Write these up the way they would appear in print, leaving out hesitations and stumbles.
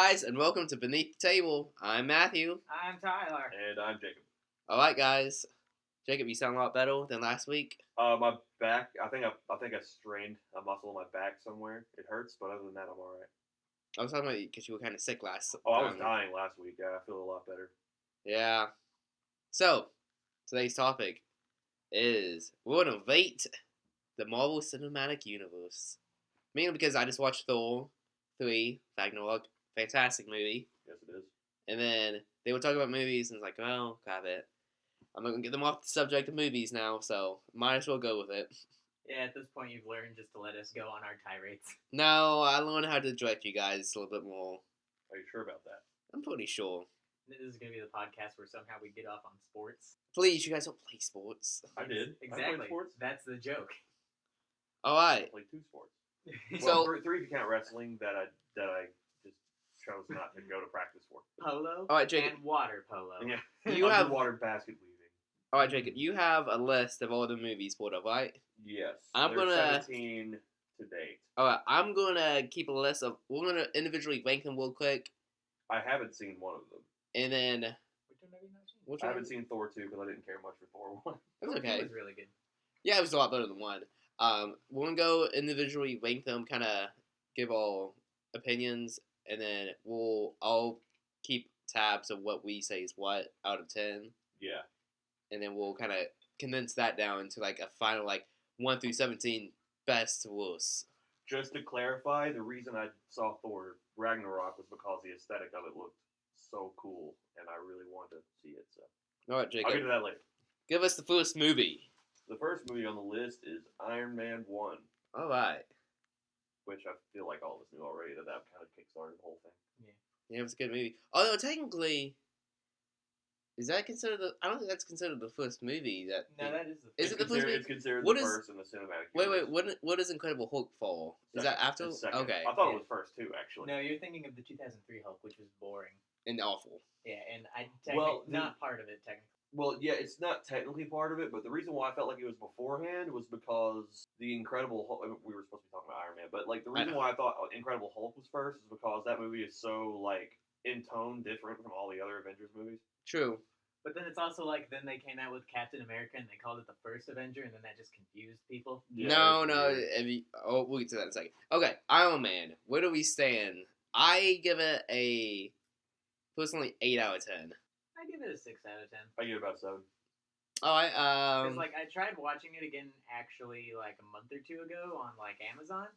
guys, and welcome to Beneath the Table. I'm Matthew. I'm Tyler. And I'm Jacob. Alright, guys. Jacob, you sound a lot better than last week. My back, I think I strained a muscle in my back somewhere. It hurts, but other than that, I'm alright. I was talking about you because you were kind of sick last Oh, I was time. dying last week. Yeah, I feel a lot better. Yeah. So, today's topic is we're going to rate the Marvel Cinematic Universe. Mainly because I just watched Thor 3, Ragnarok. Fantastic movie. Yes, it is. And then they were talking about movies, and it's like, well, crap it. I'm not going to get them off the subject of movies now, so might as well go with it. Yeah, at this point you've learned just to let us go on our tirades. No, I learned how to direct you guys a little bit more. Are you sure about that? I'm pretty sure. This is going to be the podcast where somehow we get off on sports. Please, you guys don't play sports. I did. I Exactly. played sports. That's the joke. All I right. played 2 sports. So- Well, three if you count wrestling that I just chose not to go to practice for. Polo All right, Jacob. and water polo. Yeah. You have- Underwater basket weaving. All right, Jacob. You have a list of all the movies pulled up, right? Yes. I'm There's gonna- 17 to date. All right. I'm gonna keep a list of. We're gonna individually rank them real quick, I haven't seen one of them. and then Which one have you not seen? which I one? haven't seen Thor 2 because I didn't care much for Thor 1. That's It okay. was really good. Yeah, it was a lot better than one. We're gonna go individually rank them, kind of give all opinions, and then I'll keep tabs of what we say is what out of 10. Yeah. And then we'll kind of condense that down into like a final 1 through 17 best to worst. Just to clarify, the reason I saw Thor Ragnarok was because the aesthetic of it looked so cool, and I really wanted to see it. So All right, I'll get Jacob, to that later. give us the first movie. The first movie on the list is Iron Man 1, All right, which I feel like all of us knew already that kind of kickstarted the whole thing. yeah, it was a good movie. Although technically, is that considered the? I don't think that's considered the first movie. No, that is the Is it the first movie? It's considered What the is- first in the cinematic Wait, universe. what does Incredible Hulk fall? Is Second. that after? It's second. Okay, I thought Yeah. it was first too, actually. No, you're thinking of the 2003 Hulk, which was boring. and awful. Yeah, and Well, not part of it technically. Well, yeah, it's not technically part of it, but the reason why I felt like it was beforehand was because the Incredible Hulk, we were supposed to be talking about Iron Man, but the reason why I thought Incredible Hulk was first is because that movie is so in tone different from all the other Avengers movies. True. But then it's also then they came out with Captain America and they called it the first Avenger, and then that just confused people. No. it's weird. We'll get to that in a second. Okay, Iron Man. Where do we stand? I give it a personally 8 out of 10. I give it a 6 out of 10. I give it about 7. All right. Because I tried watching it again actually a month or two ago on Amazon,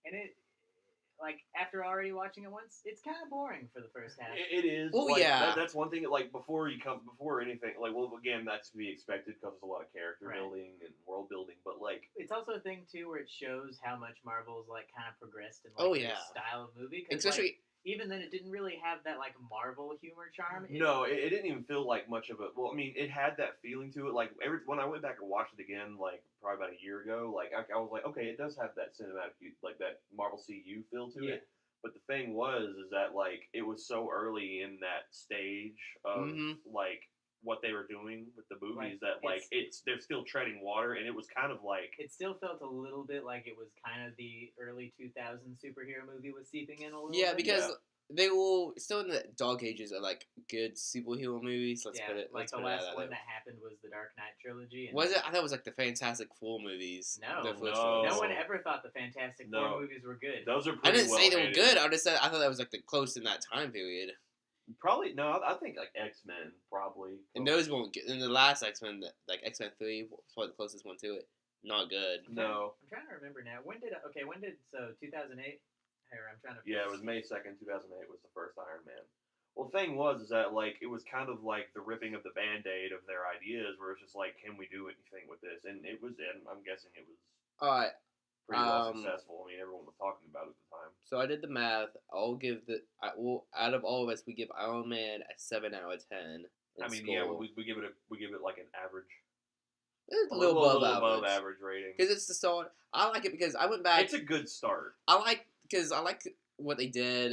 and it after already watching it once, it's kind of boring for the first half. It is. Oh, yeah. That's one thing. Before anything, again, that's to be expected because there's a lot of character Right. building and world building. But It's also a thing too where it shows how much Marvel's kind of progressed in Oh, their yeah. style of movie. 'Cause, especially even then, it didn't really have that Marvel humor charm. no, it didn't even feel like much of a. Well, I mean, it had that feeling to it. When I went back and watched it again, probably about a year ago, I was like, okay, it does have that cinematic, that Marvel CU feel to Yeah. it. But the thing was, is that it was so early in that stage of Mhm. what they were doing with the movies Right. that they're still treading water, and it was kind of It still felt a little bit like it was kind of the early 2000s superhero movie was seeping in a little yeah, bit. because they were still in the dog ages of good superhero movies. Let's yeah, put it. Let's the put it last out one there. that happened was the Dark Knight trilogy. And Was it? I thought it was the Fantastic Four movies. No, the first no. ones. no one ever thought the Fantastic No. Four movies were good. those are. I Pretty didn't say they were well-hated. good. I just said I thought that was the close in that time period. Probably no. I think X-Men probably. And those weren't good. In the last X-Men, X-Men 3 was probably the closest one to it. Not good. No. I'm trying to remember now. When did 2008? Here, I'm trying to. Yeah, it was May 2nd, 2008 was the first Iron Man. Well, the thing was is that it was kind of the ripping of the Band-Aid of their ideas, where it's just can we do anything with this? And it was. And I'm guessing it was All right. pretty well successful. I mean, everyone was talking about it at the time. So I did the math. I'll give out of all of us, we give Iron Man a 7 out of 10. I mean, yeah, we give it an average. It's a little above average. average rating. Because it's the start. I like it because I went back. It's a good start. I like what they did.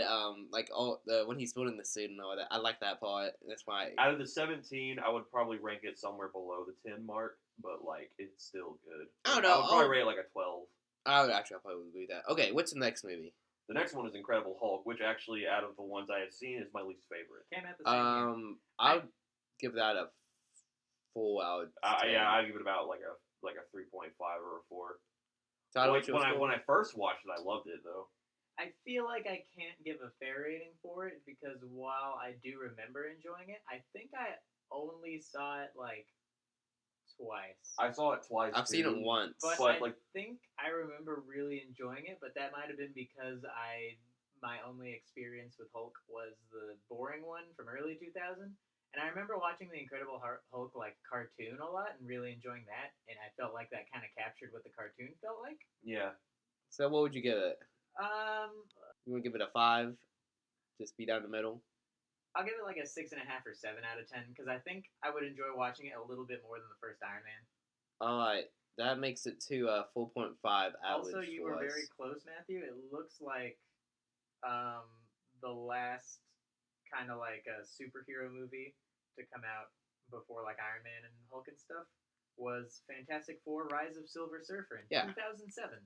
When he's building the suit and all that. I like that part. That's why. Out of the 17, I would probably rank it somewhere below the 10 mark, but it's still good. I don't know. I would probably rate it a 12. I'll probably agree with that. Okay, what's the next movie? The next one is Incredible Hulk, which actually, out of the ones I have seen, is my least favorite. Came out the same year. I'd give that a 4 out of 10. Yeah, I'd give it about like a 3.5 or a 4. Tyler, Like, when I first watched it, I loved it though. I feel like I can't give a fair rating for it because while I do remember enjoying it, I think I only saw it like twice. I saw it twice. I've seen it once. But But, I like- think I remember really enjoying it, but that might have been because my only experience with Hulk was the boring one from early 2000. And I remember watching the Incredible Hulk like cartoon a lot and really enjoying that, and I felt like that kind of captured what the cartoon felt like. Yeah. So what would you give it? You want to give it a 5? Just be down the middle? I'll give it like a 6.5 or 7 out of 10 because I think I would enjoy watching it a little bit more than the first Iron Man. Alright, that makes it to a 4.5 average. Also, you for were us. very close, Matthew. It looks like the last kind of like a superhero movie to come out before like Iron Man and Hulk and stuff was Fantastic Four: Rise of Silver Surfer in 2007,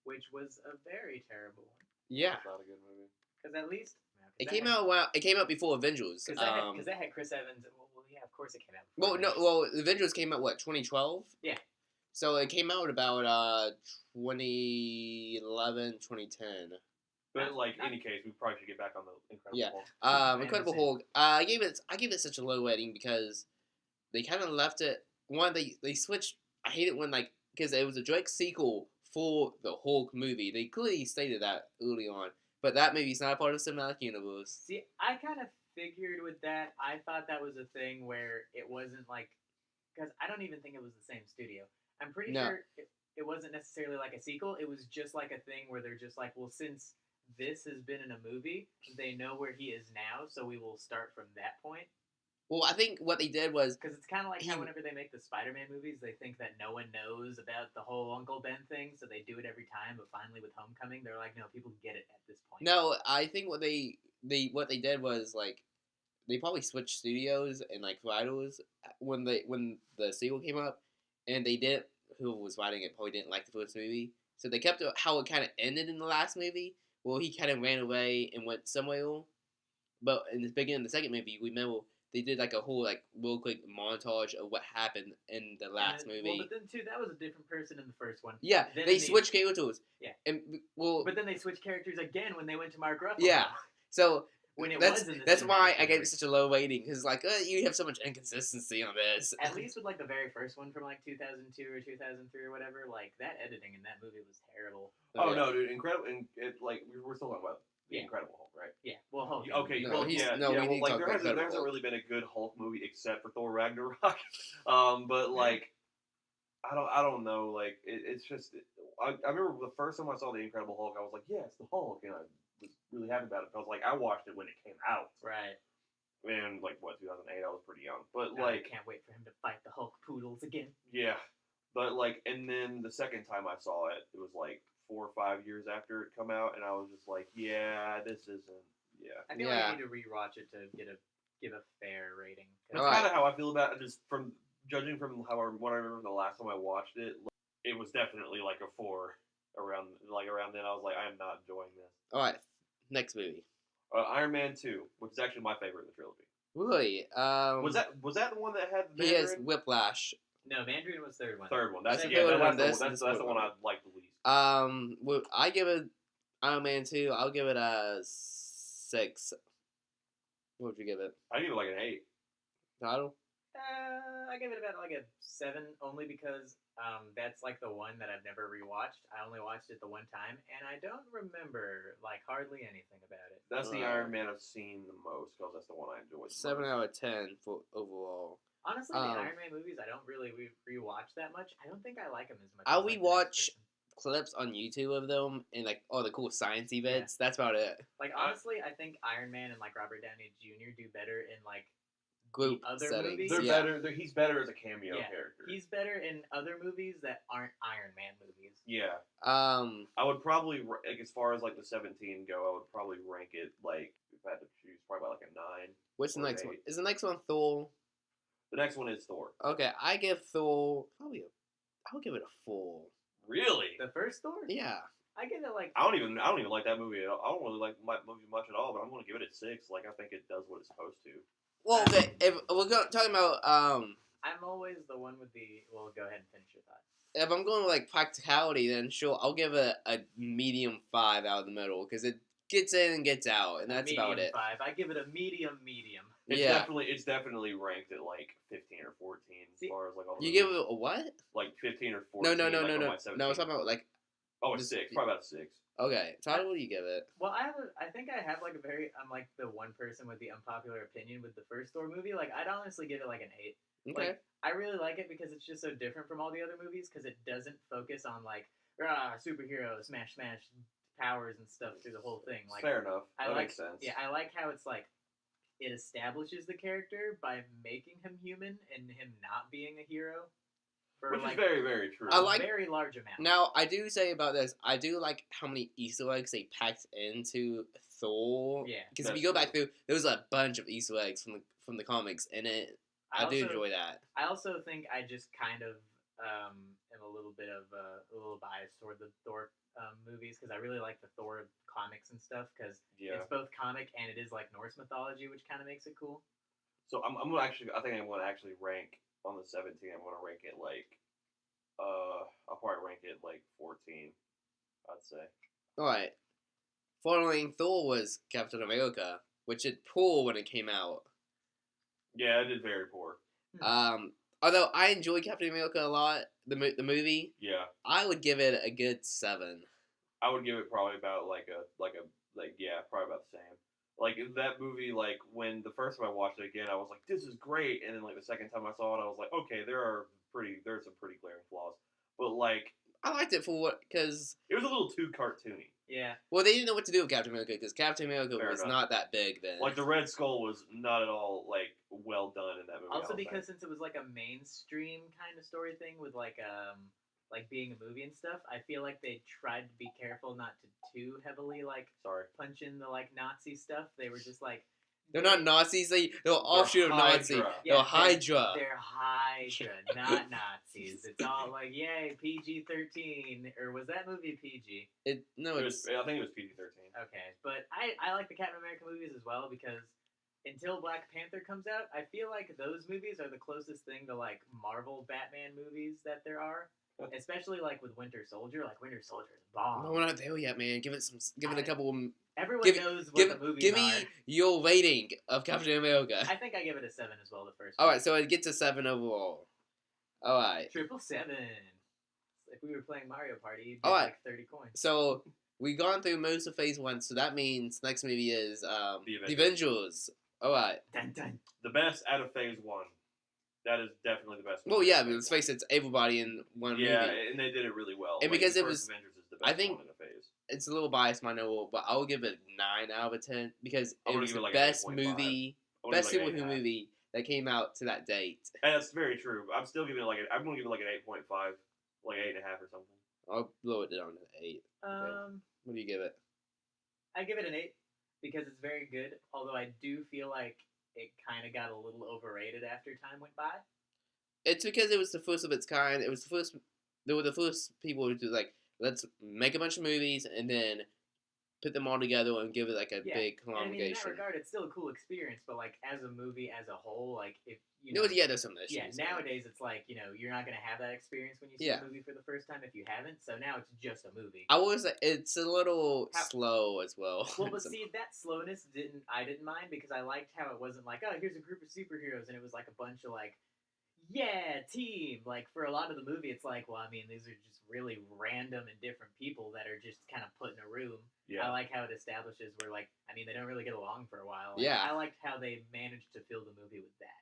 which was a very terrible one. Yeah. It's not a good movie. Because at least It came out before Avengers. Because that had Chris Evans. Well, yeah, of course it came out. Well, Avengers. Avengers came out 2012. Yeah. So it came out about 2011, 2010. But like any case, we probably should get back on the Incredible Yeah. Hulk. Incredible Hulk. I gave it such a low rating because they kind of left it. One, they switched. I hate it when because it was a direct sequel for the Hulk movie. They clearly stated that early on, but that movie's not a part of the cinematic universe. See, I kind of figured with that. I thought that was a thing where it wasn't because I don't even think it was the same studio. I'm pretty sure it wasn't necessarily like a sequel. It was just like a thing where they're just like, well, since this has been in a movie, they know where he is now, so we will start from that point. Well, I think what they did was because it's kind of like how whenever they make the Spider-Man movies, they think that no one knows about the whole Uncle Ben thing, so they do it every time. But finally, with Homecoming, they're like, no, people get it at this point. No, I think what they did was they probably switched studios and writers when the sequel came up, and they didn't. Whoever was writing it probably didn't like the first movie, so they kept it how it kind of ended in the last movie. Well, he kind of ran away and went somewhere. But in the beginning of the second movie, remember they did a whole real quick montage of what happened in the last movie. Well, but then too, that was a different person in the first one. Yeah, then they switched characters. Yeah, and but then they switched characters again when they went to Mark Ruffalo. Yeah, so when it that's was in the that's why I cinematic gave it such a low rating because you have so much inconsistency on this. At least with the very first one from 2002 or 2003 or whatever, that editing in that movie was terrible. Oh no, dude! Incredible. We're still talking about the Incredible Hulk, right? Yeah. Well, Hulk. Okay. No, we need to talk about there hasn't really been a good Hulk movie except for Thor Ragnarok. But I don't know. It's just I remember the first time I saw the Incredible Hulk, I was like, yeah, it's the Hulk, and I was really happy about it. I was I watched it when it came out. Right. And 2008, I was pretty young. But I can't wait for him to fight the Hulk poodles again. Yeah. But and then the second time I saw it, it was 4 or 5 years after it come out, and I was just yeah, this isn't. Yeah. I feel like I need to rewatch it to give a fair rating. That's kind of how I feel about it. Just from judging from what I remember the last time I watched it, it was definitely a 4 around then. I was I am not enjoying this. All right, next movie. Iron Man 2, which is actually my favorite in the trilogy. Really? Was that the one that had the He has Whiplash. No, Mandarin was third one. Third one. That's That's the the one I like the least. I give it Iron Man 2. I'll give it a 6. What would you give it? I give it an 8. Title? I give it about a 7, only because that's the one that I've never rewatched. I only watched it the one time, and I don't remember hardly anything about it. That's the Iron Man I've seen the most because that's the one I enjoyed. 7 out of 10 for overall. Honestly, the Iron Man movies I don't really rewatch that much. I don't think I like them as much. I'll rewatch clips on YouTube of them and all the cool sciencey bits. Yeah. That's about it. Honestly, I think Iron Man and Robert Downey Jr. do better in group other settings. movies. They're better. He's better as a cameo character. He's better in other movies that aren't Iron Man movies. Yeah. I would probably as far as the 17 go, I would probably rank it if I had to choose probably about a 9. What's the next one? Is the next one Thor? The next one is Thor. Okay, I give Thor I'll give it a 4. Really? The first Thor? Yeah. I give it like I don't even like that movie at all. I don't really like that movie much at all, but I'm gonna give it a 6. Like I think it does what it's supposed to. Well, okay, if we're talking about I'm always the one with the. Well, go ahead and finish your thought. if I'm going with like practicality, then sure, I'll give it a medium 5 out of the middle because it gets in and gets out, and that's about it. 5. I give it a medium. It's definitely ranked at like 15 or 14 as far as like all the You movies. give it a what? Like 15 or 14. No. like, on my No, I 17. was talking about like. Oh, a 6. Probably about a 6. Okay, Tyler, what do you give it? Well, I think I have like a very. I'm like the one person with the unpopular opinion with the first Thor movie. Like, I'd honestly give it like an 8. Okay. Like, I really like it because it's just so different from all the other movies because it doesn't focus on like superheroes, smash, powers and stuff through the whole thing. Like, fair enough. That makes sense. Yeah, I like how it's like it establishes the character by making him human and him not being a hero. Which is very, very true. I like very large amount. Now, I do say about this, I do like how many Easter eggs they packed into Thor. Yeah, because if you go back through, there was a bunch of Easter eggs from the comics in it. I do enjoy that. I also think I just kind of am a little bit of a little biased toward the Thor movies because I really like the Thor comics and stuff because it's both comic and it is like Norse mythology, which kind of makes it cool. So I'm gonna actually, I think I'm gonna actually rank on the 17. I'm gonna rank it like, I'll probably rank it like 14. I'd say. All right. Following Thor was Captain America, which did poor when it came out. Yeah, it did very poor. Although I enjoy Captain America a lot, the movie. Yeah. I would give it a good 7. I would give it probably about probably about the same. Like that movie, like when the first time I watched it again, I was like, "This is great," and then like the second time I saw it, I was like, "Okay, there's some pretty glaring flaws," but like I liked it for what because it was a little too cartoony. Yeah. Well, they didn't know what to do with Captain America because Captain America was not that big then. Like the Red Skull was not at all like well done in that movie. Also, because since it was like a mainstream kind of story thing with like being a movie and stuff, I feel like they tried to be careful not to too heavily punch in the like Nazi stuff. They were just like they're not Nazis. They're offshoot of Nazi. Yeah, they're Hydra. They're Hydra, not Nazis. It's all like yay PG-13 or was that movie PG? I think it was PG-13. Okay, but I like the Captain America movies as well because until Black Panther comes out, I feel like those movies are the closest thing to like Marvel Batman movies that there are. Especially like with Winter Soldier, like Winter Soldier is bomb. No, we're not there yet, man. Give it a couple. Everyone knows what the movies Give me your rating of Captain America. I think I give it a 7 as well. The first. All right, so it gets a 7 overall. All right. 777. If we were playing Mario Party, you'd get like 30 coins. So we've gone through most of Phase 1, so that means the next movie is The Avengers. All right. Dun, dun. The best out of Phase 1. That is definitely the best movie. Well, yeah, but let's face it, it's everybody in one movie. Yeah, and they did it really well. And because the it was, Avengers is the best I think one in the phase. It's a little biased, my know, but I will give it 9 out of 10 because it was the like best movie, best superhero movie that came out to that date. And that's very true. I'm still giving it I'm going to give it like an 8.5, like 8.5 or something. I'll blow it down to 8. Okay. What do you give it? I give it an 8 because it's very good. Although I do feel like it kind of got a little overrated after time went by. It's because it was the first of its kind. It was the first. They were the first people to do like, let's make a bunch of movies and then put them all together and give it like a big congregation. I mean, in that regard, it's still a cool experience. But like as a movie as a whole, like if you know, there's some issues. Yeah, nowadays it's like you're not gonna have that experience when you see a movie for the first time if you haven't. So now it's just a movie. It's a little slow as well. Well, but see that slowness I didn't mind because I liked how it wasn't like, oh, here's a group of superheroes and it was like a bunch of like. Yeah, team. Like, for a lot of the movie, it's like, well, I mean, these are just really random and different people that are just kind of put in a room. Yeah. I like how it establishes where, like, I mean, they don't really get along for a while. Like, I liked how they managed to fill the movie with that.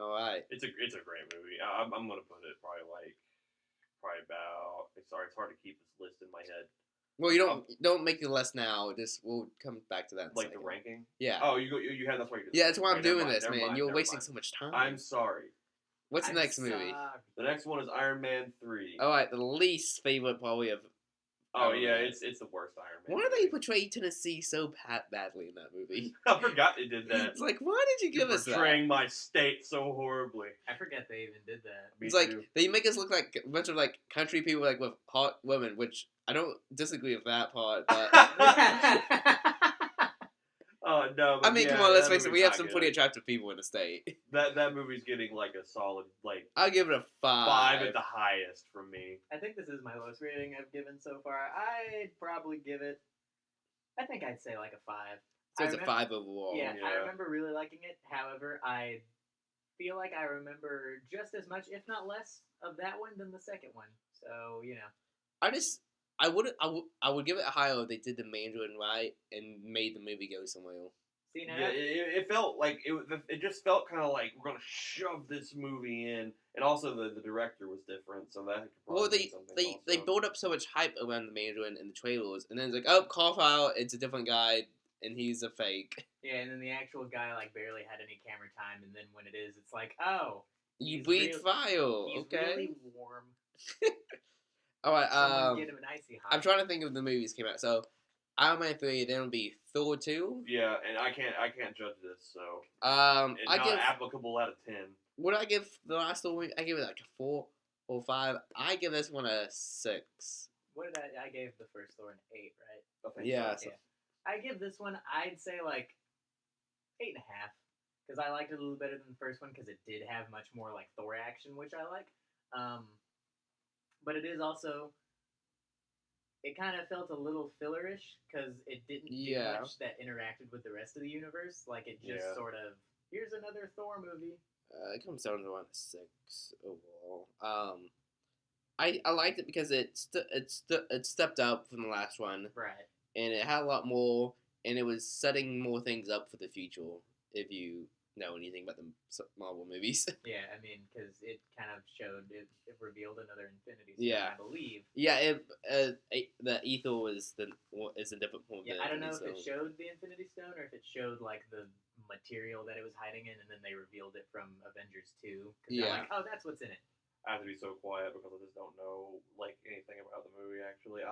All right. It's a great movie. I'm going to put it probably about, it's hard to keep this list in my head. Well, you don't make the list now. We'll come back to that. Like the ranking? Yeah. Oh, you had, that's why you did. Yeah, that's why I'm doing this, man. You're wasting so much time. I'm sorry. What's the next movie? The next one is Iron Man 3. All right, the least favorite probably of Oh yeah, it's the worst Iron Man. Why do they portray Tennessee so badly in that movie? I forgot they did that. It's like, why did you give us that? Portraying my state so horribly. I forget they even did that. Me It's like too. they make us look like a bunch of like country people like with hot women, which I don't disagree with that part. But Oh no! I But mean, yeah, come on, let's that face it. movie's We have not some good. pretty attractive people in the state. That movie's getting like a solid like I'll give it a 5. 5 at the highest from me. I think this is my lowest rating I've given so far. I'd probably give it. I think I'd say like a 5. So it's a 5 overall. Yeah, I Yeah. remember really liking it. However, I feel like I remember just as much, if not less, of that one than the second one. So I would give it a higher if they did the Mandarin right and made the movie go somewhere else. See now. Yeah, it felt like it just felt kind of like we're gonna shove this movie in, and also the director was different, so that could probably Well, mean something they also. build up so much hype around the Mandarin in the trailers, and then it's like, oh, call out, it's a different guy, and he's a fake. Yeah, and then the actual guy like barely had any camera time, and then when it is, it's like, oh, You He's breathe real- fire, he's okay? really warm. All right. Someone get him an icy hot. I'm trying to think of the movies came out. So, Iron Man 3, then it'll be Thor 2. Yeah, and I can't judge this, so I it's not give applicable out of 10. what I give the last Thor movie? I give it like a 4 or 5. I give this one a 6. What did I gave the first Thor an 8, right? I think Yeah. so. So, I give this one, I'd say like 8.5, because I liked it a little better than the first one because it did have much more like Thor action, which I like. But it is also, it kind of felt a little fillerish because it didn't do Yeah. much that interacted with the rest of the universe. Like it just Yeah. sort of, here's another Thor movie. it comes down to around a 6 overall. I liked it because it stepped up from the last one, Right. and it had a lot more, and it was setting more things up for the future. If you know anything about the Marvel movies. Yeah, I mean, because it kind of showed, it revealed another Infinity Stone, Yeah. I believe. Yeah, the ether is a different point. Yeah, I don't know if it showed the Infinity Stone or if it showed like the material that it was hiding in, and then they revealed it from Avengers 2. Cause they're Yeah. like, oh, that's what's in it. I have to be so quiet because I just don't know like anything about the movie. Actually,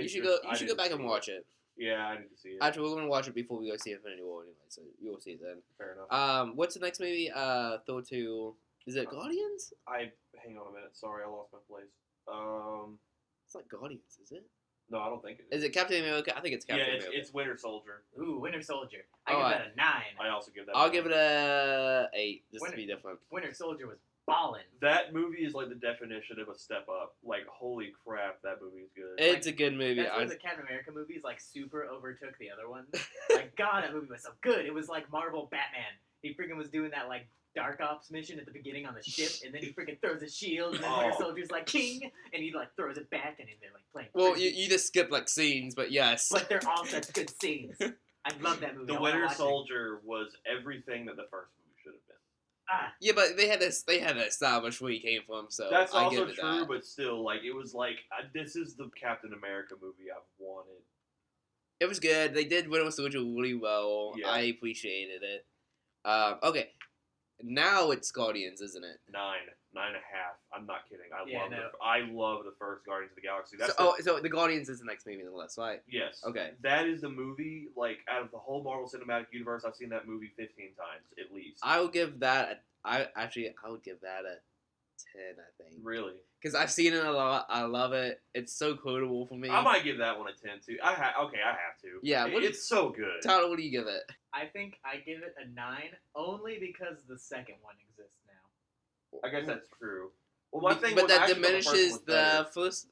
You should go back and watch it. Yeah, I need to see it. Actually, we're gonna watch it before we go see Infinity War anyway, so you'll see it then. Fair enough. What's the next movie? Thor 2. Is it Guardians? Hang on a minute. Sorry, I lost my place. It's like Guardians, is it? No, I don't think it Is it Captain America? I think it's Captain America. it's Winter Soldier. Ooh, Winter Soldier. I Oh, give I- that a 9. I also give that. I'll give it a 8, just to Winter- be different. Winter Soldier was ballin'. That movie is like the definition of a step up. Like, holy crap, that movie is good. It's a good movie. That's where the Captain America movies like super overtook the other ones. Like, God, that movie was so good. It was like Marvel Batman. He freaking was doing that like Dark Ops mission at the beginning on the ship, and then he freaking throws a shield, and then Winter Oh. Soldier's like king, and he like throws it back, and then they're like playing. well, frisbee. you just skip like scenes, but yes. But they're all such good scenes. I love that movie. The I wanna Winter watch it. Soldier was everything that the first movie should have been. Ah, Yeah, but they had to establish where he came from, so That's I also give it true, that. but still, like, it was like, this is the Captain America movie I've wanted. It was good. They did Winter Soldier really well. Yeah. I appreciated it. Okay, now it's Guardians, isn't it? 9.5. I'm not kidding. Yeah, no. I love the first Guardians of the Galaxy. That's So the Guardians is the next movie on the list, right? yes. Okay. That is the movie, like, out of the whole Marvel Cinematic Universe, I've seen that movie 15 times, at least. I would give that. I would give that a 10. I think Really? because I've seen it a lot. I love it. It's so quotable for me. I might give that one a 10, too. I have to. Yeah, what- It's so good. Tyler, what do you give it? I think I give it a 9 only because the second one exists now. I guess that's true. Well, my thing but was that actually the first diminishes one's the better. first.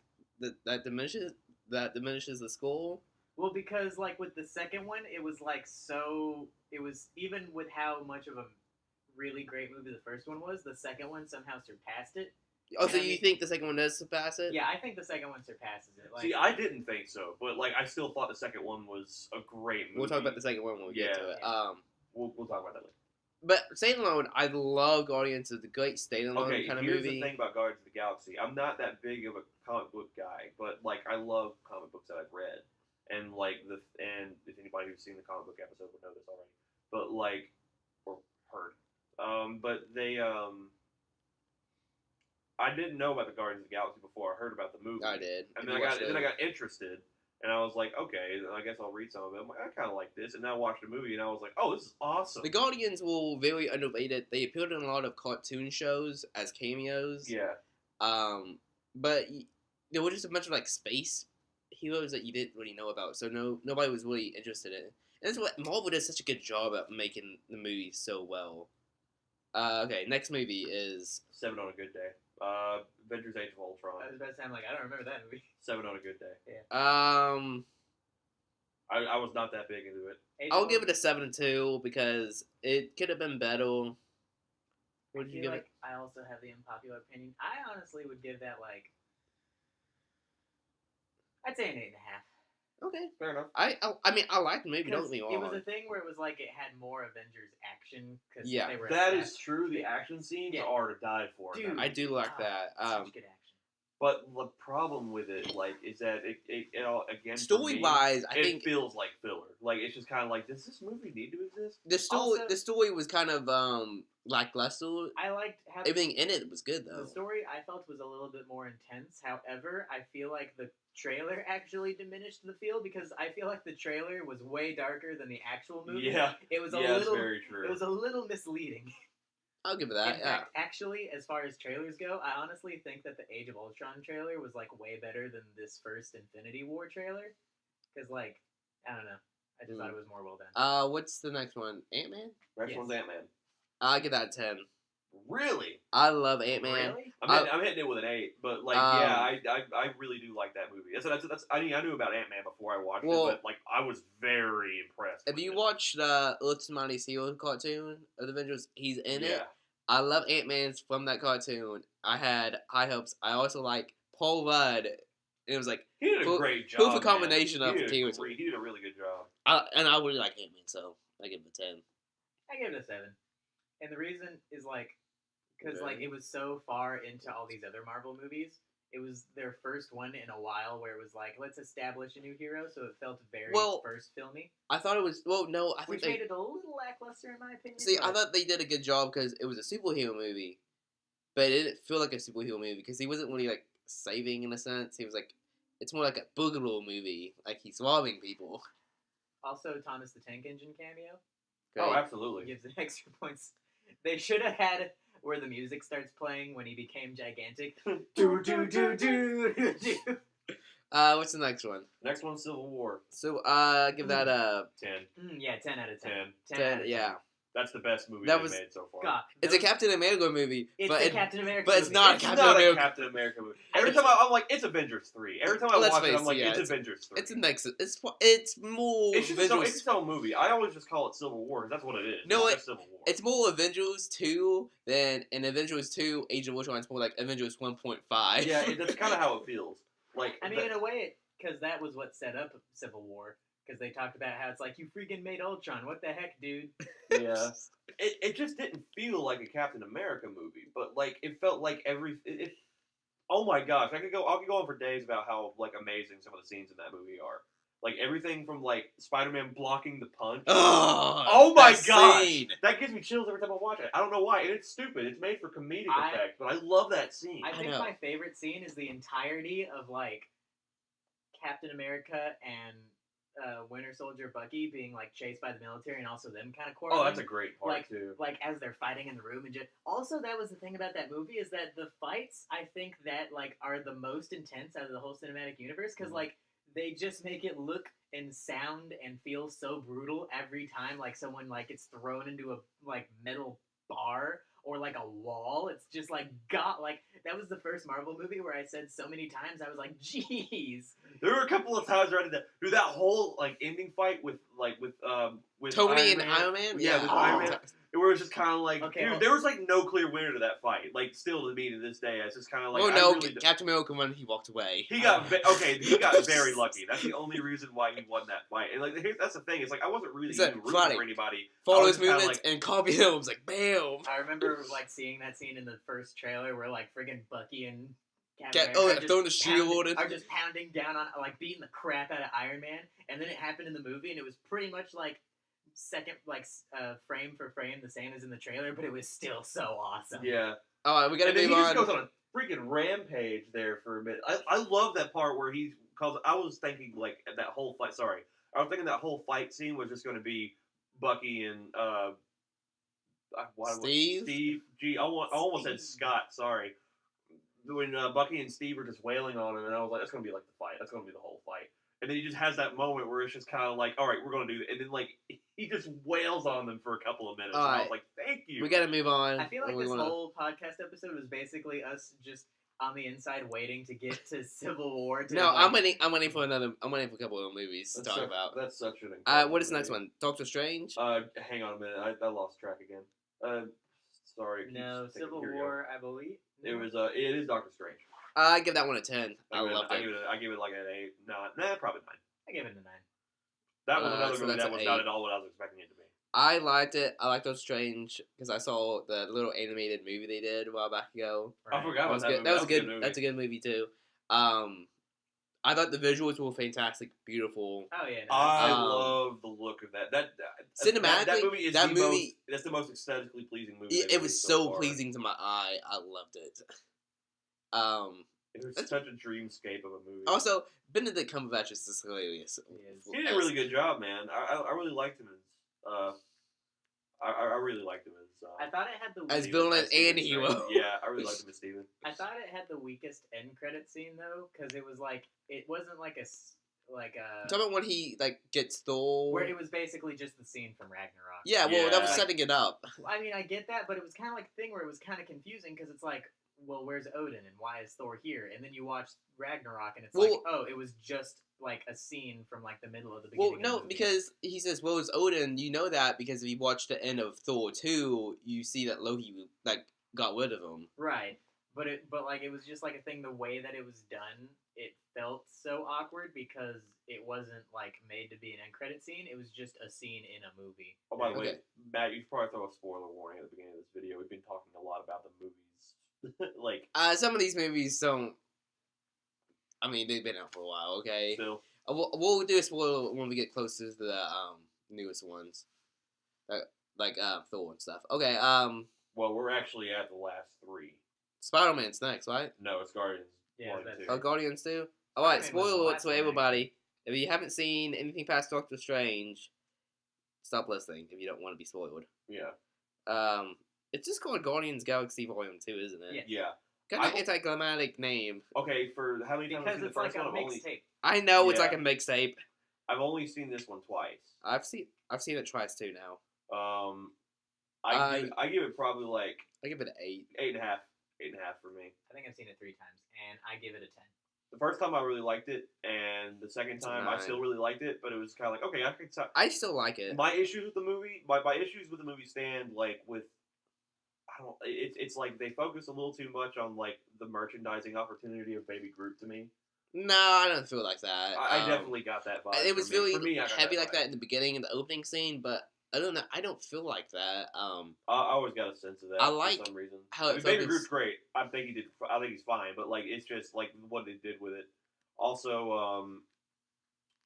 That diminishes the score. Well, because like with the second one, it was like so. It was even with how much of a really great movie the first one was. The second one somehow surpassed it. Oh, so Yeah, I you mean- think the second one does surpass it? Yeah, I think the second one surpasses it. Like, See, I didn't think so, but, like, I still thought the second one was a great movie. We'll talk about the second one when we get to it. Yeah. We'll talk about that later. But standalone, I love Guardians. It's a great standalone Okay, kind of here's movie. the thing about Guardians of the Galaxy. I'm not that big of a comic book guy, but, like, I love comic books that I've read. And, like, and if anybody who's seen the comic book episode would know this already. But, like, or heard. But they, I didn't know about the Guardians of the Galaxy before I heard about the movie. I did. And then I got interested, and I was like, okay, I guess I'll read some of it. I'm like, I kind of like this, and then I watched the movie, and I was like, oh, this is awesome. The Guardians were very underrated. They appeared in a lot of cartoon shows as cameos. Yeah. But there were just a bunch of like space heroes that you didn't really know about, so nobody was really interested in it. And that's what Marvel does such a good job at making the movies so well. Okay, next movie is 7 on a Good Day. Avengers: Age of Ultron. I was about to say, I'm like, I don't remember that movie. 7 on a Good Day. Yeah. I was not that big into it. I'll give it a 7-2 because it could have been better. What did you give it? I also have the unpopular opinion. I honestly would give that I'd say an 8.5. Okay, fair enough. I mean, I liked the movie. Don't get me wrong. It was a thing where it was like it had more Avengers action. Cause yeah, they were that is true. The action scenes are to die for. Dude, I do like that. Such good action. But the problem with it, is that it all again story-wise, I think it feels like filler. It's just kind of like, does this movie need to exist? The story was kind of lackluster. I liked how everything in it was good though. The story I felt was a little bit more intense. However, I feel like the trailer actually diminished the feel because I feel like the trailer was way darker than the actual movie. Yeah, it was that's very true. It was a little misleading. I'll give it that. In fact, actually, as far as trailers go, I honestly think that the Age of Ultron trailer was way better than this first Infinity War trailer. Because I don't know, I just thought it was more well done. What's the next one? Ant-Man? Next one's Ant-Man. I give that a 10. Really? I love Ant-Man. Really? I'm hitting it with an 8, but I really do like that movie. I knew about Ant-Man before I watched it, but I was very impressed. If you watched the Earth's Mightiest Hero cartoon of the Avengers, he's in it. I love Ant-Man from that cartoon. I had high hopes. I also like Paul Rudd. And it was he did a great job. Proof a combination of he did a really good job. And I really like Ant-Man, so I give it a 10. I give it a 7. And the reason is because it was so far into all these other Marvel movies. It was their first one in a while where it was let's establish a new hero, so it felt very first filmy. I thought it was which made it a little lackluster in my opinion. See, I thought they did a good job because it was a superhero movie, but it didn't feel like a superhero movie because he wasn't really saving in a sense. He was it's more like a boogaloo movie, he's robbing people. Also, Thomas the Tank Engine cameo. Great. Oh, absolutely. Gives it extra points. They should have had where the music starts playing when he became gigantic. Do do do do do. What's the next one? Next one's Civil War. So, give that a 10. Yeah, 10 out of 10. 10, yeah. That's the best movie they've made so far. God, it's a Captain America movie. Captain America but movie. It's not a Captain America movie. Every time I'm like, it's Avengers 3. Every time I watch it, I'm like, it's Avengers 3. It's a mix. It's more It's its own movie. I always just call it Civil War because that's what it is. No, it's Civil War. It's more Avengers 2 than in Avengers 2, Age of Ultron. It's more like Avengers 1.5. Yeah, that's kind of how it feels. In a way, because that was what set up Civil War. Because they talked about how it's you freaking made Ultron. What the heck, dude? Yeah. It just didn't feel like a Captain America movie, but it felt like oh my gosh, I could go on for days about how amazing some of the scenes in that movie are. Everything from Spider-Man blocking the punch. Oh my gosh, that gives me chills every time I watch it. I don't know why, and it's stupid. It's made for comedic effect, but I love that scene. I think my favorite scene is the entirety of Captain America and Winter Soldier Bucky being chased by the military and also them kind of quarreling. Oh, that's a great part too. As they're fighting in the room and just also that was the thing about that movie is that the fights I think that are the most intense out of the whole cinematic universe because they just make it look and sound and feel so brutal every time someone gets thrown into a metal bar or a wall. It's just that was the first Marvel movie where I said so many times I was like, "Jeez." There were a couple of times where I did that. Dude, that whole ending fight with Tony and Iron Man. Yeah, with Iron Man. Where it was just kind of okay, dude, there was no clear winner to that fight. Still to me to this day, it's just kind of Captain America won. He walked away. He got very lucky. That's the only reason why he won that fight. And that's the thing. It's I wasn't really even rooting for anybody. Follow his movements and copy him. I was bam. I remember seeing that scene in the first trailer where friggin' Bucky and Captain throwing the shield are just pounding down on beating the crap out of Iron Man, and then it happened in the movie, and it was pretty much second frame for frame the same as in the trailer, but it was still so awesome. Yeah. All right, we gotta move on. Just goes on freaking rampage there for a minute. I love that part where because I was thinking like that whole fight. Sorry, I was thinking that whole fight scene was just going to be Bucky and Steve? Steve. Gee, I almost said Scott. Sorry. When Bucky and Steve are just wailing on him, and I was like, that's going to be like the fight. That's going to be the whole fight. And then he just has that moment where it's just kind of like, all right, we're going to do it. And then, like, he just wails on them for a couple of minutes. All and I right. was like, thank you. We got to move on. I feel like We this wanna- whole podcast episode was basically us just on the inside waiting to get to Civil War. To No, like, I'm waiting for a couple of movies to talk about. That's such an incredible What is the movie. next one? Doctor Strange? Hang on a minute. I lost track again. Sorry. it No, keeps taking- Civil here we go. War, I believe. It was. It is Doctor Strange. I give that one a 10. I loved I it. give it like an 8. Nah, probably 9. I gave it a 9. That was another so movie that's that an was not 8. at all what I was expecting it to be. I liked it. I liked Doctor Strange because I saw the little animated movie they did a while back ago. I forgot about that movie. That was a good. movie. That's a good movie too. I thought the visuals were fantastic, beautiful. Oh yeah. No, I Um, love the look of that. That Cinematically, that movie is that's the most aesthetically pleasing movie. It they've was released so far. pleasing to my eye. I loved it. It was such a dreamscape of a movie. Also, Benedict Cumberbatch is just hilarious. He did a really good job, man. I really liked him as I really liked him as I thought it had the As weakest, villain Steven and hero. Strange. Yeah, I really liked him as Steven. I thought it had the weakest end credit scene though, because it was like it wasn't like a Talk about when he gets Thor. where it was basically just the scene from Ragnarok. Yeah, well, that was Yeah. setting it up. I mean, I get that, but it was kind of like a thing where it was kind of confusing because it's like, well, where's Odin and why is Thor here? And then you watch Ragnarok and it's like, Well- oh, it was just like a scene from like the middle of the beginning. Well, of the no, movie. because he says, "Well, it's Odin." You know that because if you watch the end of Thor 2, you see that Loki got rid of him. right, but it was just like a thing. The way that it was done, it felt so awkward because it wasn't like made to be an end credit scene. It was just a scene in a movie. Oh, by the way, Okay. Matt, you should probably throw a spoiler warning at the beginning of this video. We've been talking a lot about the movies. like, Some of these movies don't. I mean, they've been out for a while. Okay, still. we'll do a spoiler when we get closer to the newest ones, like Thor and stuff. Okay, Well, we're actually at the last 3. Spider-Man's next, right? No, it's Guardians. Yeah, 1 and that's- 2. Oh, Guardians too. All right, Spider-Man was the spoiler alert last to one, everybody. If you haven't seen anything past Doctor Strange, stop listening if you don't want to be spoiled. Yeah. It's just called Guardians Galaxy Volume 2, isn't it? Yeah. Yeah. Kind of I- anticlimactic name. Okay, for how many times have Because you it's seen the like first a one? mixtape. I know it's Yeah. like a mixtape. I've only seen this one twice. I've seen it twice too now. I give it probably like I give it an 8. 8.5. 8.5 for me. I think I've seen it 3 times, and I give it a 10. The first time I really liked it, and the second It's a time I 9. still really liked it, but it was kind of like, okay, I could. I still like it. My issues with the movie, my issues with the movie stand like with, I don't. It's like they focus a little too much on like the merchandising opportunity of Baby Groot to me. No, I don't feel like that. I definitely got that vibe. It was for me. really For me, I got heavy like vibe. that in the beginning in the opening scene, but I don't know. I don't feel like that. I always got a sense of that. I like for some reason. how I it mean, Baby focused- Groot's great. I think he's fine, but like it's just like what they did with it. Also,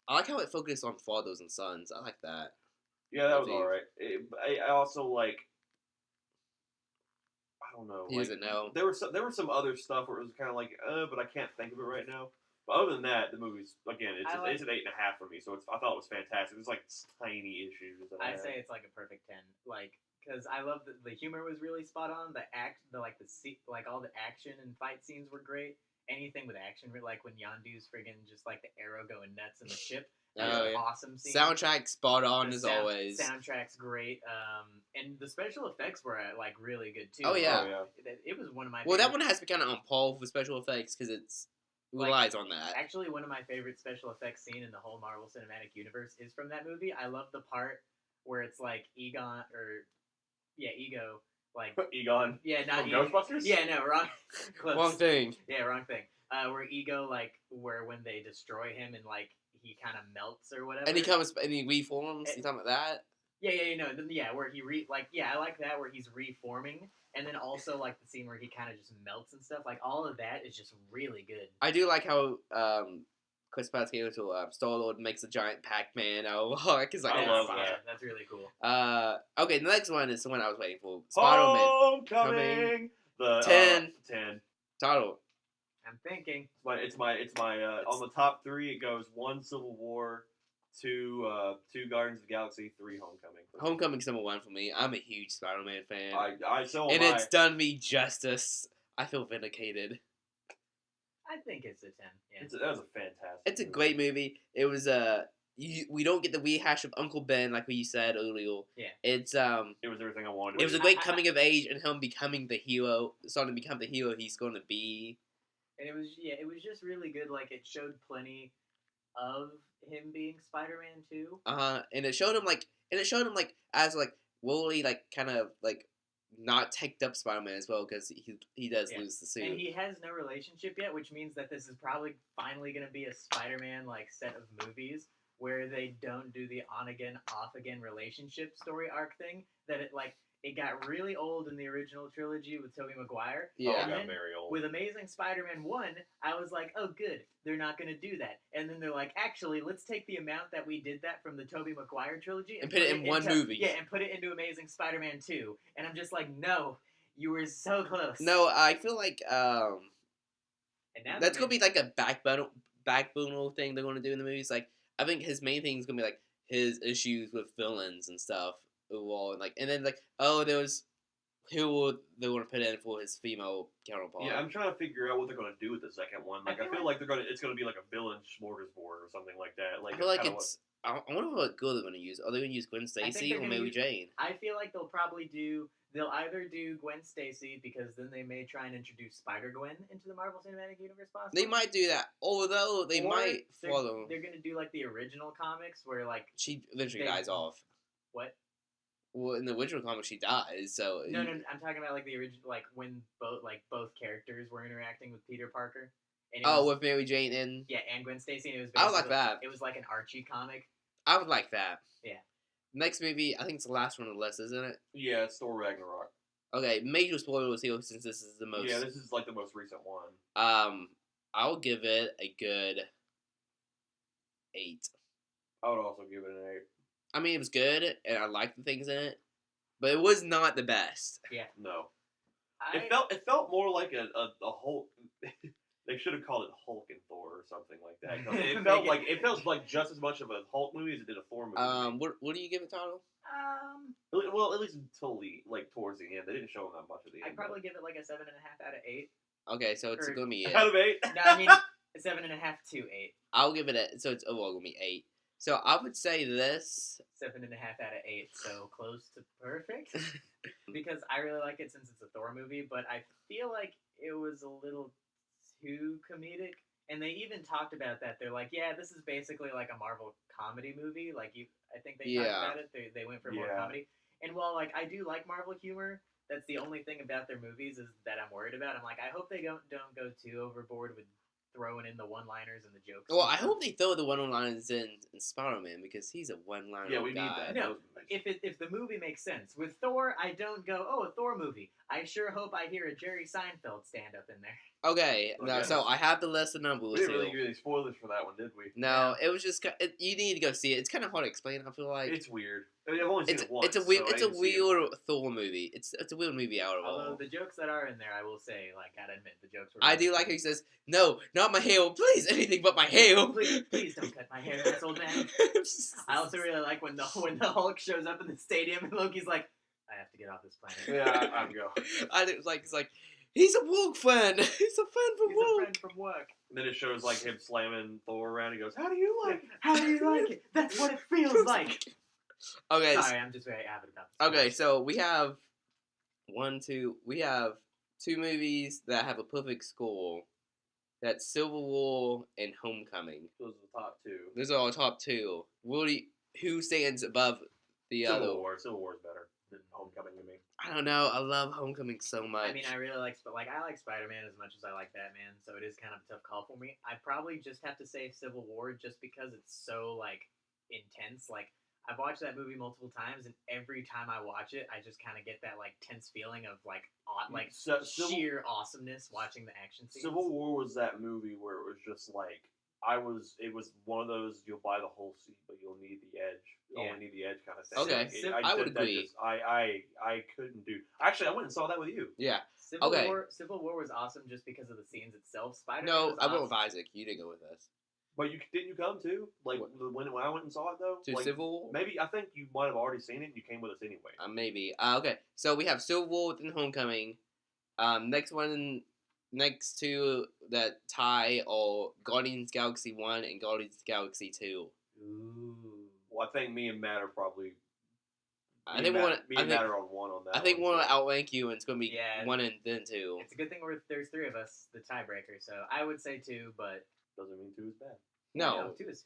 I like how it focused on fathers and sons. I like that. yeah, that was Steve. alright. I also like. I don't know. He like, doesn't know. There was some other stuff where it was kind of like, but I can't think of it right now. But other than that, the movie's again, it's I it's an 8.5 for me. So I thought it was fantastic. There's like tiny issues. That I I'd had. say it's like a perfect 10. Like, because I love the humor was really spot on. Like all the action and fight scenes were great. Anything with action, like when Yondu's friggin' just like the arrow going nuts in the ship. That was Oh, an yeah. awesome scene. Soundtrack spot on The as always. Soundtrack's great. And the special effects were like really good too. Oh, yeah. Oh, yeah. It was one of my. Well, that favorite- one has to be kind of on par for special effects because it Like, relies on that. Actually, one of my favorite special effects scene in the whole Marvel Cinematic Universe is from that movie. I love the part where it's like Ego, like Egon not from Ego. Ghostbusters. Yeah, no, wrong. Close. Wrong thing. Yeah, wrong thing. Where Ego, where when they destroy him and he kind of melts or whatever. And he reforms. You talking about that? Where he I like that where he's reforming, and then also like the scene where he kind of just melts and stuff. Like all of that is just really good. I do like how Chris Pratt's to Star-Lord makes a giant Pac-Man because I love that. Yeah, that's really cool. Okay, the next one is the one I was waiting for. Spider-Man. Homecoming. The 10. 10. Title. I'm thinking. It's my on the top three. It goes 1 Civil War, 2 Guardians of the Galaxy, 3 Homecoming. Homecoming's number 1 for me. I'm a huge Spider-Man fan. So and am it's done me justice. I feel vindicated. I think it's a 10. Yeah. That was a fantastic. It's a movie. great movie. It was we don't get the rehash of Uncle Ben like we said earlier. Yeah. It was everything I wanted. It was a great coming of age and him becoming the hero, starting to become the hero he's going to be. And it was just really good. Like it showed plenty of him being Spider-Man too. And it showed him as like really like kind of like not teched up Spider-Man as well because he does lose the suit. And he has no relationship yet, which means that this is probably finally going to be a Spider-Man like set of movies where they don't do the on again off again relationship story arc thing that it got really old in the original trilogy with Tobey Maguire. Yeah, it got very old. With Amazing Spider-Man 1, I was like, oh, good, they're not going to do that. And then they're like, actually, let's take the amount that we did that from the Tobey Maguire trilogy and put it in one movie. Yeah, and put it into Amazing Spider-Man 2. And I'm just like, no, you were so close. No, I feel like and now that's going to be like a backbone thing they're going to do in the movies. Like, I think his main thing is going to be like his issues with villains and stuff. Overall, and then there was who they want to put in for his female counterpart. Yeah, I'm trying to figure out what they're going to do with the second one. Like, I feel like it's going to be like a villain smorgasbord or something like that. Like, I feel like I wonder what girl they're going to use. Are they going to use Gwen Stacy or Mary Jane? I feel like they'll either do Gwen Stacy because then they may try and introduce Spider-Gwen into the Marvel Cinematic Universe possibly. They might do that, although they might follow. They're going to do like the original comics where like she eventually dies off. What? Well, in the original comic, she dies. So no, I'm talking about like the original, like when both characters were interacting with Peter Parker. And with Mary Jane and and Gwen Stacy. And it was I would like that. It was like an Archie comic. I would like that. Yeah. Next movie, I think it's the last one on the list, isn't it? Yeah, it's Thor Ragnarok. Okay, major spoilers here since this is the most. Yeah, this is like the most recent one. I'll give it a good 8. I would also give it an 8. I mean, it was good, and I liked the things in it, but it was not the best. Yeah. No. It felt more like a Hulk. They should have called it Hulk and Thor or something like that. It felt like just as much of a Hulk movie as it did a Thor movie. What do you give it, Total? Well, at least until towards the end, they didn't show him that much at the end. I'd probably give it like a 7.5 out of 8. Okay, so it's gonna be 8. Out of 8. No, I mean 7.5 to 8. I'll give it so it's overall gonna be 8. So I would say this 7.5 out of 8, so close to perfect. Because I really like it since it's a Thor movie, but I feel like it was a little too comedic. And they even talked about that. They're like, yeah, this is basically like a Marvel comedy movie. Like I think they talked about it. They went for more comedy. And while like I do like Marvel humor, that's the only thing about their movies is that I'm worried about. I'm like, I hope they don't go too overboard with throwing in the one-liners and the jokes. Well, I hope they throw the one-liners in Spider-Man because he's a one-liner guy. Yeah, we need that. No, if the movie makes sense. With Thor, I don't go, oh, a Thor movie. I sure hope I hear a Jerry Seinfeld stand-up in there. Okay, no, so I have the list of numbers. We didn't really give any spoilers for that one, did we? No, it was just you need to go see it. It's kind of hard to explain. I feel like it's weird. I mean, I've only seen it once. It's a weird Thor movie. It's a weird movie out of all. Although the jokes that are in there, I will say, like, gotta admit, the jokes were. I do like how he says, "No, not my hair, please, anything but my hair. Please don't cut my hair, that's old man." I also really like when the Hulk shows up in the stadium and Loki's like, "I have to get off this planet." Yeah, I'd go. It's like. He's a work friend. He's a friend from work. A friend from work. And then it shows like him slamming Thor around. He goes, "How do you like it? How do you like it? That's what it feels like." Okay. Sorry, I'm just very avid about this. Okay, so we have we have 2 movies that have a perfect score. That's Civil War and Homecoming. Those are the top 2. Those are our top 2. Who stands above the other? Civil War is better than Homecoming to me. I don't know. I love Homecoming so much. I mean, I really like Spider-Man as much as I like Batman, so it is kind of a tough call for me. I probably just have to say Civil War just because it's so, like, intense. Like, I've watched that movie multiple times, and every time I watch it, I just kind of get that, like, tense feeling of, like, sheer awesomeness watching the action scenes. Civil War was that movie where it was just, like, it was one of those, you'll buy the whole seat, but you'll need the edge. You only need the edge kind of thing. Okay, I would agree. I couldn't do. Actually, I went and saw that with you. Yeah. Okay. Civil War was awesome just because of the scenes itself. Spider-Man No, was I went awesome. with Isaac. You didn't go with us. But didn't you come too? Like when I went and saw it though. To Like, Civil War? Maybe I think you might have already seen it. and You came with us anyway. Maybe. Okay. So we have Civil War and Homecoming. Next two that tie are Guardians Galaxy 1 and Guardians Galaxy 2. Ooh. Well, I think me and Matt are probably. I think Matt are on one on that. I think one will so. outrank you, and it's gonna be Yeah. 1 and then 2. It's a good thing there's 3 of us, the tiebreaker. So I would say 2, but Doesn't mean 2 is bad. No. 2 is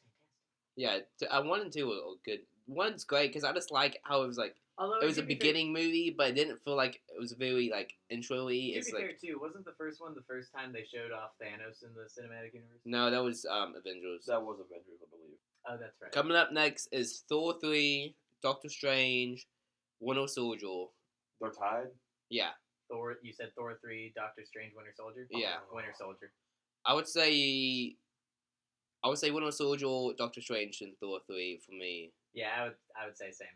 fantastic. Yeah, 1 and 2 are good. 1's great because I just like how it was like Although it was a beginning movie, but it didn't feel like it was very like intro-y. To It's be like fair, too, wasn't the first one the first time they showed off Thanos in the cinematic universe? no, that was Avengers. That was Avengers, I believe. Oh, that's right. Coming up next is Thor 3, Doctor Strange, Winter Soldier. They're tied. Yeah, Thor. You said Thor 3, Doctor Strange, Winter Soldier. Yeah. Winter Soldier. I would say Winter Soldier, Doctor Strange, and Thor 3 for me. Yeah, I would say same.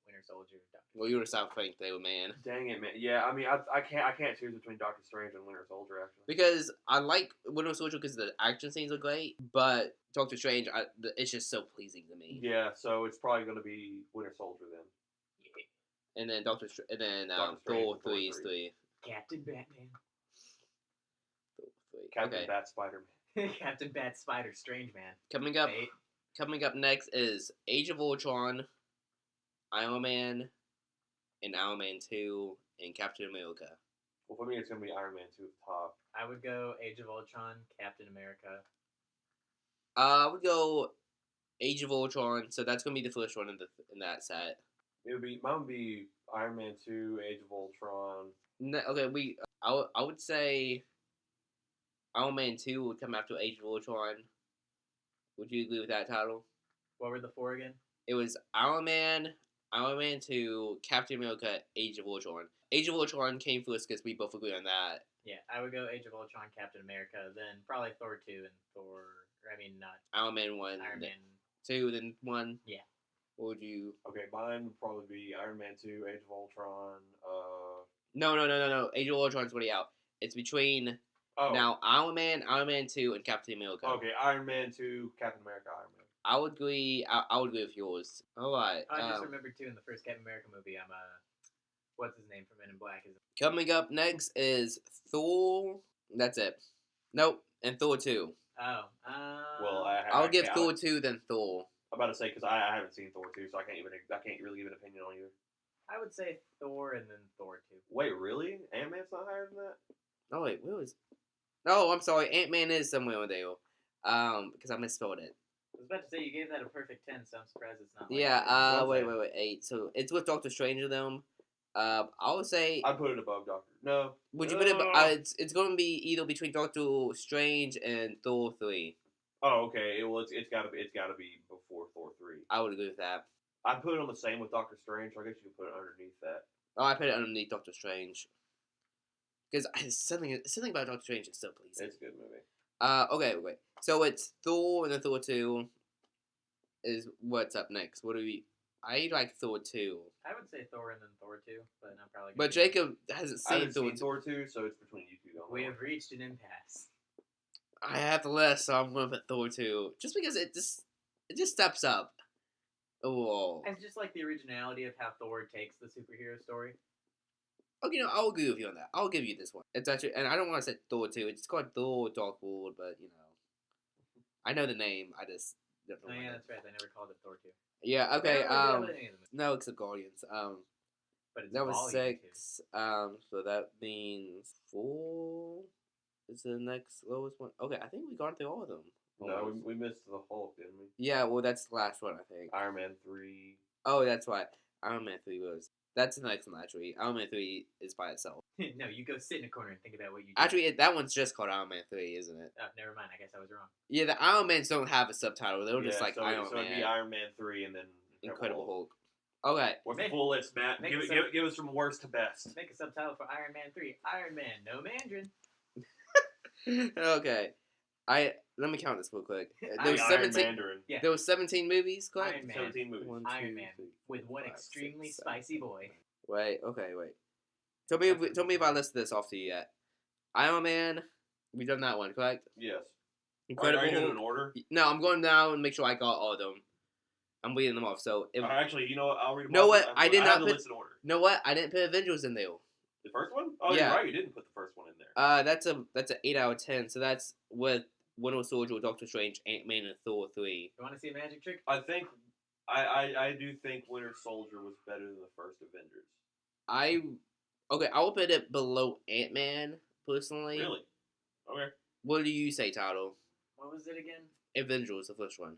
Winter Soldier. Well, you were South Frank there, man. Dang it, man. Yeah, I mean, I can't choose between Doctor Strange and Winter Soldier actually. Because I like Winter Soldier because the action scenes are great, but Doctor Strange, it's just so pleasing to me. Yeah, so it's probably going to be Winter Soldier then. And then Doctor Thor Strange, 3 is 3. Captain Batman. Thor 3. Captain Okay. Bat Spider-Man. Captain Bat Spider Strange Man. Coming up next is Age of Ultron, Iron Man, and Iron Man 2, and Captain America. Well, for me, it's going to be Iron Man 2 at the top. I would go Age of Ultron, Captain America. I would go Age of Ultron, so that's gonna be the first one in that set. Mine would be Iron Man 2, Age of Ultron. Okay, I would say Iron Man 2 would come after Age of Ultron. Would you agree with that title? What were the 4 again? It was Iron Man 2, Captain America, Age of Ultron. Age of Ultron came first because we both agree on that. Yeah, I would go Age of Ultron, Captain America, then probably Thor 2 and not Iron Man 1, Iron Man 2, then 1. Yeah. What would you? Okay, mine would probably be Iron Man 2, Age of Ultron. No. Age of Ultron's already out. It's between now Iron Man 2, and Captain America. Okay, Iron Man 2, Captain America, Iron Man. I would agree. I would agree with yours. All right. I just remembered too in the first Captain America movie. What's his name from Men in Black? Coming up next is Thor. That's it. Nope, and Thor 2. Oh. Well, I'll give Thor 2 then Thor. I'm about to say because I haven't seen Thor 2, so I can't really give an opinion on either. I would say Thor and then Thor 2. Wait, really? Ant-Man's not higher than that? Oh wait, where was? Oh, I'm sorry. Ant-Man is somewhere over there. Because I misspelled it. I was about to say you gave that a perfect 10, so I'm surprised it's not. Yeah. Wait. 8. So it's with Doctor Strange in them. I would say. I'd put it above Doctor. No. Would you put it? It's going to be either between Doctor Strange and Thor 3. Oh, okay. Well, it's got to be before Thor 3. I would agree with that. I put it on the same with Doctor Strange. So I guess you could put it underneath that. Oh, I put it underneath Doctor Strange. Because something about Doctor Strange is so pleasing. It's a good movie. Okay. So it's Thor and then Thor 2 is what's up next. I like Thor 2. I would say Thor and then Thor 2, but I'm probably. But Jacob hasn't I seen haven't Thor seen 2. Thor 2, so it's between you two. We have reached an impasse. I have the list, so I'm going to put Thor 2. Just because it just steps up. Oh. It's just like the originality of how Thor takes the superhero story. Okay, no, I'll agree with you on that. I'll give you this one. It's actually, and I don't want to say Thor 2. It's called Thor Dark World, but I know the name. I just don't know. Oh yeah, that's right. They never called it Thor 2. Yeah. Okay. Really No, except Guardians. But it's that was volume 6. So that means 4 is the next lowest one. Okay, I think we gone through all of them. No, we missed the Hulk, didn't we? Yeah, well, that's the last one, I think. Iron Man 3. Oh, that's right. Iron Man 3 was. That's the next one, actually. Iron Man 3 is by itself. No, you go sit in a corner and think about what you do. Actually, that one's just called Iron Man 3, isn't it? Oh, never mind. I guess I was wrong. Yeah, the Iron Mans don't have a subtitle. They're just like so Iron it'd Man. be Iron Man 3 and then Incredible Hulk. Okay. What's the full list, Matt? Give us from worst to best. Make a subtitle for Iron Man 3. Iron Man, no Mandarin. Okay. Let me count this real quick. There was Iron 17. Mandarin. Yeah. There was 17 movies, correct? Iron Man. 17 movies. 1, Iron 2, Man 3, with one 5, extremely 6, 7, spicy boy. Wait. Tell me if I listed this off to you yet. Iron Man, we done that one, correct? Yes. Incredible Are you doing it Hulk. in order? No, I'm going down and make sure I got all of them. I'm reading them off. So if Actually, you know what? I'll read them know off. what? I did have not the put. list in order. Know what? I didn't put Avengers in there. The first one? Oh, Yeah. you're right. You didn't put the first one in there. That's an 8 out of 10. So that's with Winter Soldier, Doctor Strange, Ant-Man, and Thor 3. You want to see a magic trick? I think I do think Winter Soldier was better than the first Avengers. I will put it below Ant-Man personally. Really? Okay. What do you say, Tyler? What was it again? Avengers, the first one.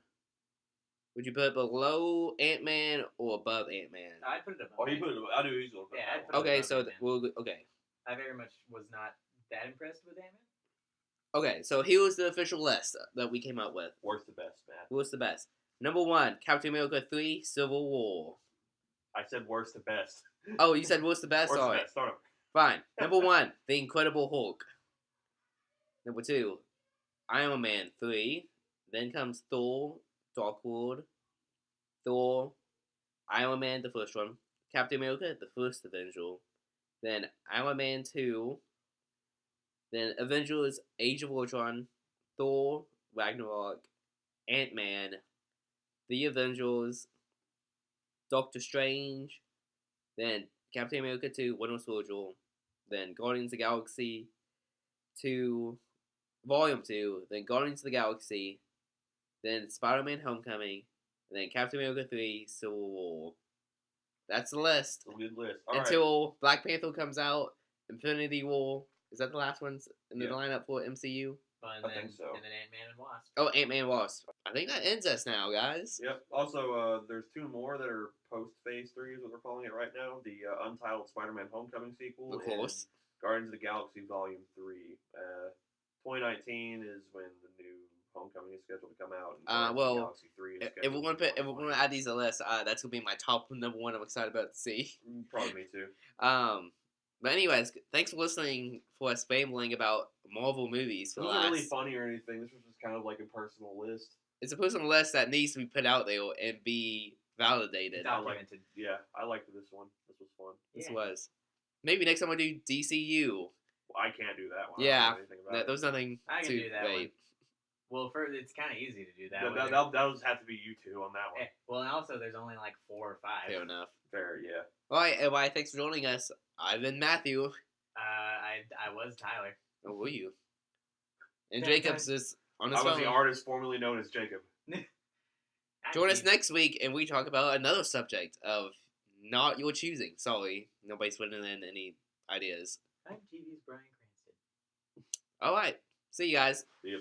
Would you put it below Ant-Man or above Ant-Man? I'd put it above. Oh, he put it. I do easily. Yeah, I'd put it Okay, above so Ant-Man. okay. I very much was not that impressed with Ant-Man. Okay, so here was the official list that we came up with. Worst to best, man. Who was the best? Number 1, Captain America 3, Civil War. I said worst to best. Oh, you said what's the best? Worst to Alright, best. Start over. fine. Number 1, The Incredible Hulk. Number 2, Iron Man 3. Then comes Thor, Dark World. Thor, Iron Man, the first one. Captain America, the first Avenger. Then Iron Man 2. Then Avengers, Age of Ultron. Thor, Ragnarok. Ant-Man. The Avengers. Doctor Strange. Then Captain America 2, Winter Soldier. Then Guardians of the Galaxy 2, Volume 2. Then Guardians of the Galaxy. Then Spider-Man Homecoming. And then Captain America 3, Civil War. That's the list. A good list. All right. Until Black Panther comes out. Infinity War. Is that the last ones in the Yeah. lineup for MCU? And I then, think so. And then Ant-Man and Wasp. Oh, Ant-Man Wasp. I think that ends us now, guys. Yep. Also, there's 2 more that are post Phase 3 is what we're calling it right now. The untitled Spider-Man Homecoming sequel. Of course. And Guardians of the Galaxy Volume 3. 2019 is when the new Homecoming is scheduled to come out. And Guardians of the Galaxy 3 is If we're gonna add these to the list, that's gonna be my top number 1. I'm excited about to see. Probably me too. But anyways, thanks for listening for us rambling about Marvel movies for It the wasn't last. really funny or anything. This was just kind of like a personal list. It's a personal list that needs to be put out there and be validated. Documented. I liked this one. This was fun. This Yeah. was. Maybe next time we'll do DCU. Well, I can't do that one. I Yeah, don't know anything about it. There's nothing I can to do that wait. Well, it's kind of easy to do that. That would have to be you two on that one. Well, and also there's only like 4 or 5. Fair enough. Fair, yeah. Alright, everybody, thanks for joining us. I've been Matthew. I was Tyler. Oh, were you? And Yeah, Jacob's just on his I was phone. the artist formerly known as Jacob. Join us next week, and we talk about another subject of not your choosing. Sorry, nobody's putting in any ideas. I'm TV's Bryan Cranston. Alright, see you guys. See ya.